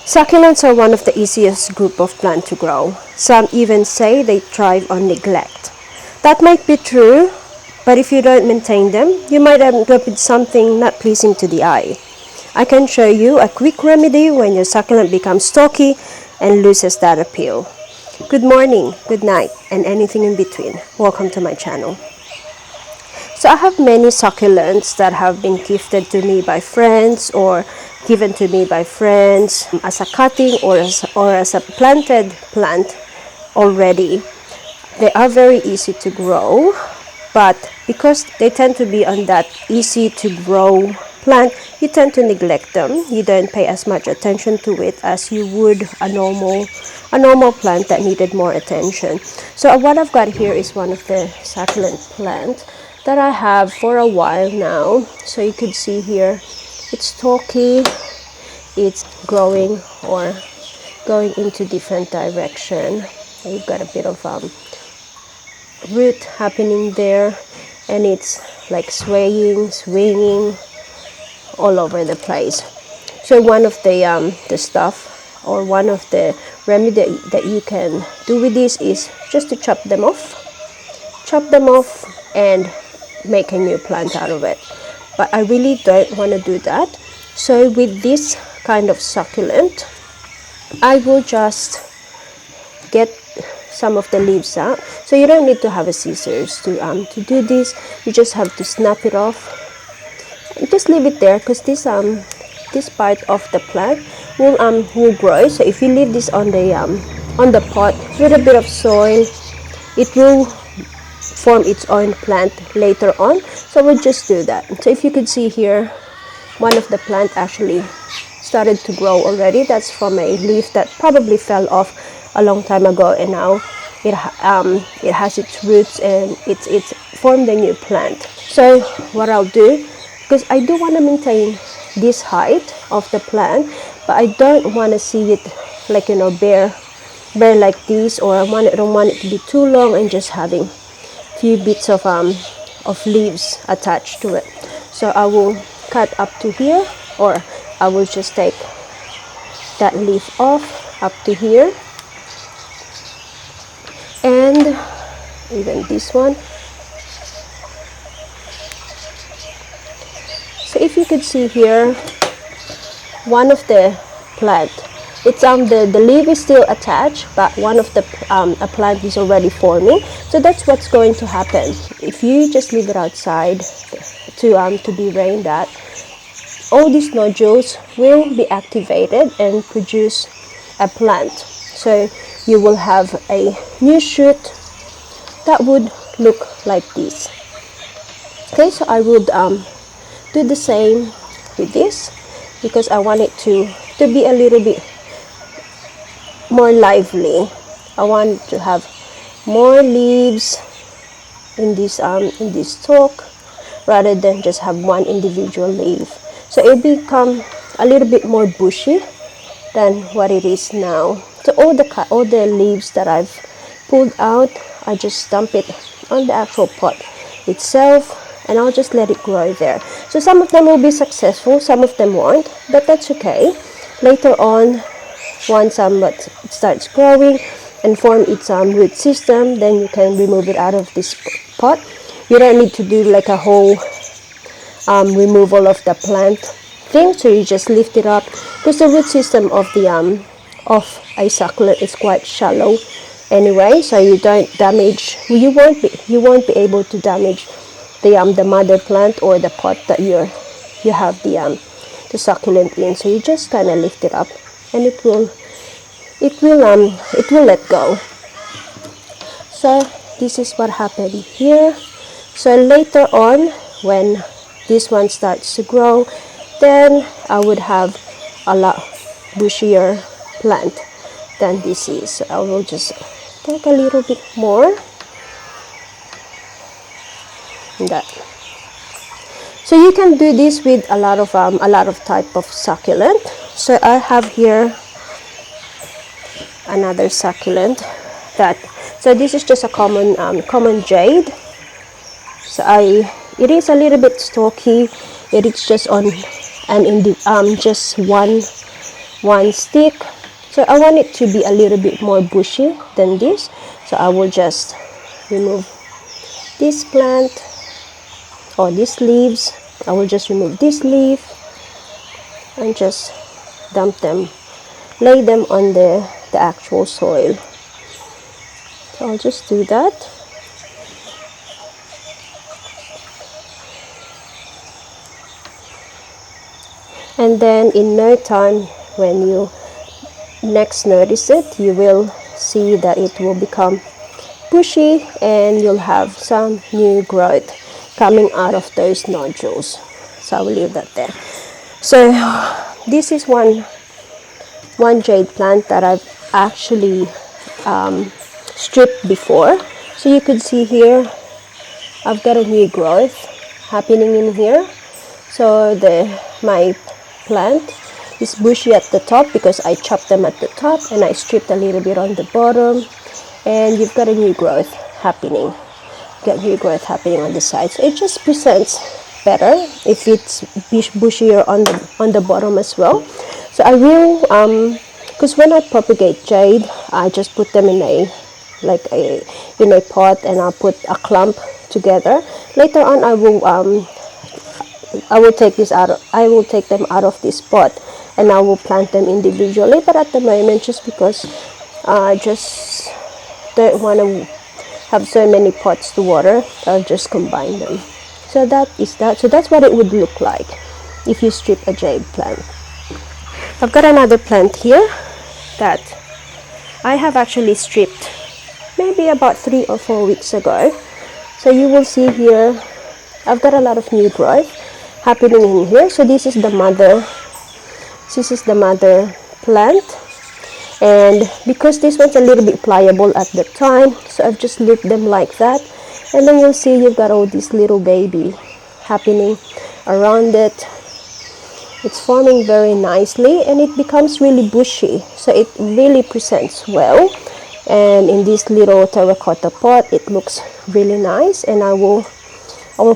Succulents are one of the easiest group of plant to grow. Some even say they thrive on neglect. That might be true, but if you don't maintain them, you might end up with something not pleasing to the eye. I can show you a quick remedy when your succulent becomes stocky and loses that appeal. Good morning, good night, and anything in between. Welcome to my channel. So I have many succulents that have been gifted to me by friends or given to me by friends as a cutting or as a planted plant already. They are very easy to grow, but because they tend to be on that easy to grow plant, you tend to neglect them. You don't pay as much attention to it as you would a normal plant that needed more attention. So what I've got here is one of the succulent plants that I have for a while now. So you could see here, it's stocky, it's growing or going into different direction. You've got a bit of root happening there, and it's like swinging all over the place. So one of the stuff, or one of the remedy that you can do with this is just to chop them off and make a new plant out of it. But I really don't want to do that. So with this kind of succulent, I will just get some of the leaves out. So you don't need to have a scissors to do this. You just have to snap it off and just leave it there, because this part of the plant will grow. So if you leave this on the pot with a bit of soil, it will form its own plant later on. So we'll just do that. So if you could see here, one of the plant actually started to grow already. That's from a leaf that probably fell off a long time ago, and now it has its roots and it's formed a new plant. So what I'll do, because I do want to maintain this height of the plant, but I don't want to see it like, you know, bare like this, or I don't want it to be too long and just having few bits of leaves attached to it. So I will cut up to here, or I will just take that leaf off up to here, and even this one. So if you could see here, one of the plant, it's the leaf is still attached, but one of the a plant is already forming. So that's what's going to happen if you just leave it outside to be rained at. All these nodules will be activated and produce a plant. So you will have a new shoot that would look like this. Okay, so I would do the same with this, because I want it to be a little bit more lively. I want to have more leaves in this stalk rather than just have one individual leaf. So it'll become a little bit more bushy than what it is now. So all the leaves that I've pulled out, I just dump it on the actual pot itself, and I'll just let it grow there. So some of them will be successful, some of them won't, but that's okay. Later on, once it starts growing and form its root system, then you can remove it out of this pot. You don't need to do like a whole removal of the plant thing. So you just lift it up, because the root system of a succulent is quite shallow anyway, so you don't damage. You won't be able to damage the mother plant or the pot that you have the succulent in. So you just kind of lift it up, and it will let go. So this is what happened here. So later on, when this one starts to grow, then I would have a lot bushier plant than this is. So I will just take a little bit more. That. So you can do this with a lot of type of succulent. So I have here another succulent so this is just a common jade. So it is a little bit stocky. It is just on just one one stick. So I want it to be a little bit more bushy than this, so I will just remove this plant or these leaves. I will just remove this leaf and just dump them, lay them on the actual soil. So I'll just do that. And then in no time, when you next notice it, you will see that it will become bushy and you'll have some new growth coming out of those nodules. So I will leave that there. So this is one jade plant that I've actually stripped before. So you could see here I've got a new growth happening in here. So my plant is bushy at the top because I chopped them at the top and I stripped a little bit on the bottom, and you've got a new growth happening. Got new growth happening on the sides. So it just presents better if it's bushier on the bottom as well. So I will because when I propagate jade, I just put them in a pot, and I'll put a clump together. Later on I will take them out of this pot and I will plant them individually, but at the moment, just because I just don't want to have so many pots to water, I'll just combine them. So that is that. So that's what it would look like if you strip a jade plant. I've got another plant here that I have actually stripped maybe about 3 or 4 weeks ago. So you will see here I've got a lot of new growth happening in here. So this is the mother plant, and because this one's a little bit pliable at the time, so I've just looped them like that, and then you'll see you've got all this little baby happening around it. It's forming very nicely and it becomes really bushy, so it really presents well. And in this little terracotta pot, it looks really nice, and I will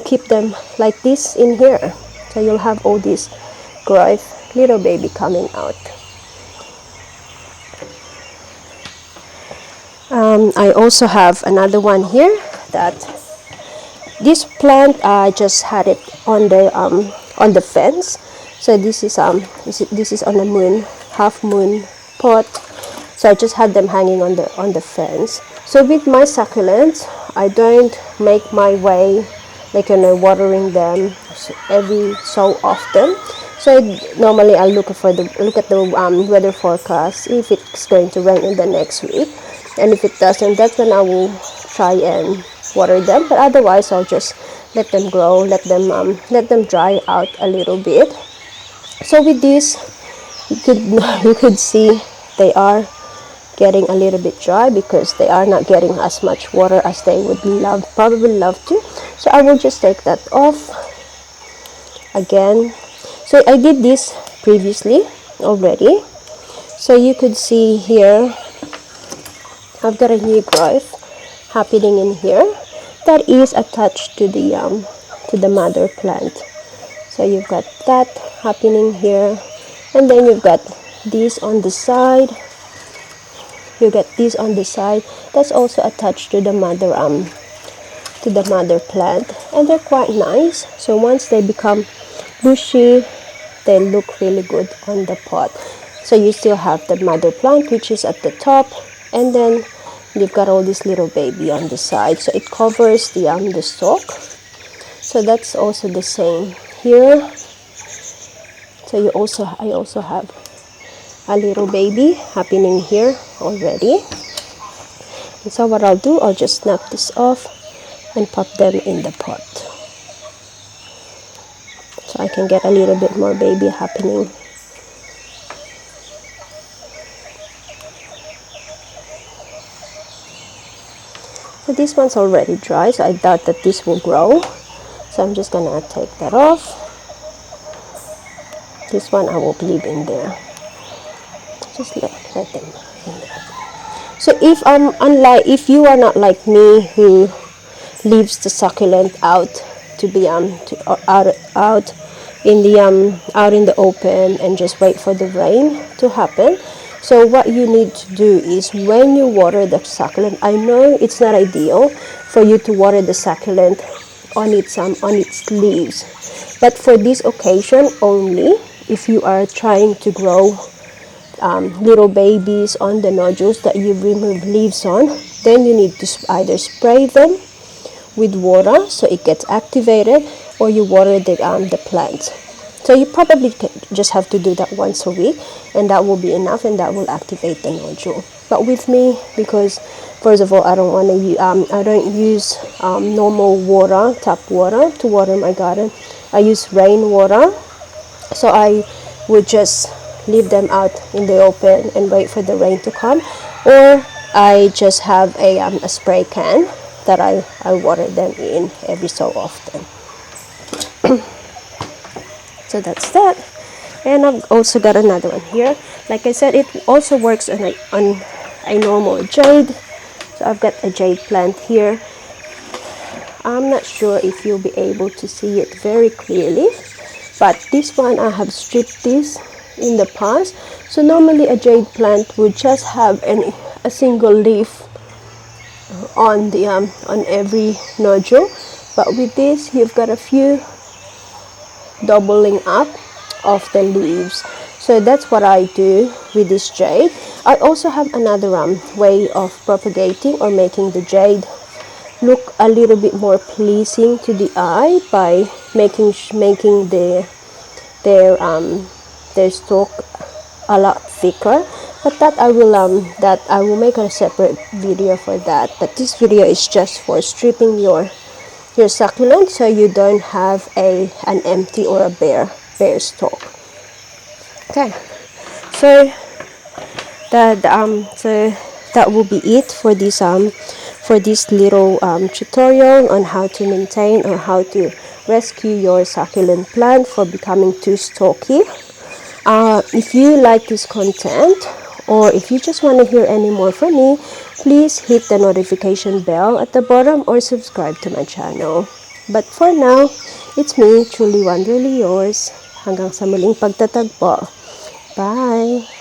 keep them like this in here. So you'll have all this growth, little baby coming out. I also have another one here that this plant I just had it on the fence. So this is on a half moon pot. So I just had them hanging on the fence. So with my succulents, I don't make my way watering them every so often. So normally I look at the weather forecast if it's going to rain in the next week, and if it doesn't, that's when I will try and water them. But otherwise, I'll just let them grow, let them dry out a little bit. So with this, you could see they are getting a little bit dry because they are not getting as much water as they would probably love to. So I will just take that off again. So I did this previously already. So you could see here I've got a new growth happening in here that is attached to the mother plant. So you've got that happening here, and then you've got these on the side. You get these on the side. That's also attached to the mother plant, and they're quite nice. So once they become bushy, they look really good on the pot. So you still have the mother plant, which is at the top, and then you've got all this little baby on the side. So it covers the stalk. So that's also the same here. So I also have a little baby happening here already. And so what I'll do, I'll just snap this off and pop them in the pot, so I can get a little bit more baby happening. So this one's already dry, so I doubt that this will grow. So I'm just gonna take that off. This one I will leave in there. Just let them in there. So if you are not like me who leaves the succulent out to be out in the out in the open and just wait for the rain to happen. So what you need to do is when you water the succulent, I know it's not ideal for you to water the succulent on its leaves, but for this occasion only, if you are trying to grow little babies on the nodules that you've removed leaves on, then you need to either spray them with water so it gets activated, or you water the plants. So you probably just have to do that once a week, and that will be enough, and that will activate the nodule. But with me, because first of all, I don't use normal water, tap water, to water my garden. I use rainwater, so I would just leave them out in the open and wait for the rain to come, or I just have a spray can that I water them in every so often. So that's that. And I've also got another one here. Like I said, it also works on a normal jade. So I've got a jade plant here. I'm not sure if you'll be able to see it very clearly, but this one I have stripped this in the past. So normally a jade plant would just have a single leaf on the on every nodule, but with this you've got a few doubling up of the leaves. So that's what I do with this jade. I also have another way of propagating or making the jade look a little bit more pleasing to the eye by making their stalk a lot thicker. But that I will make a separate video for that. But this video is just for stripping your succulent, so you don't have an empty or a bare stalk. Okay, so that will be it for this little tutorial on how to maintain or how to rescue your succulent plant for becoming too stalky. If you like this content, or if you just want to hear any more from me, please hit the notification bell at the bottom or subscribe to my channel. But for now, it's me, truly wonderly yours. Hanggang sa muling pagtatagpo. Bye!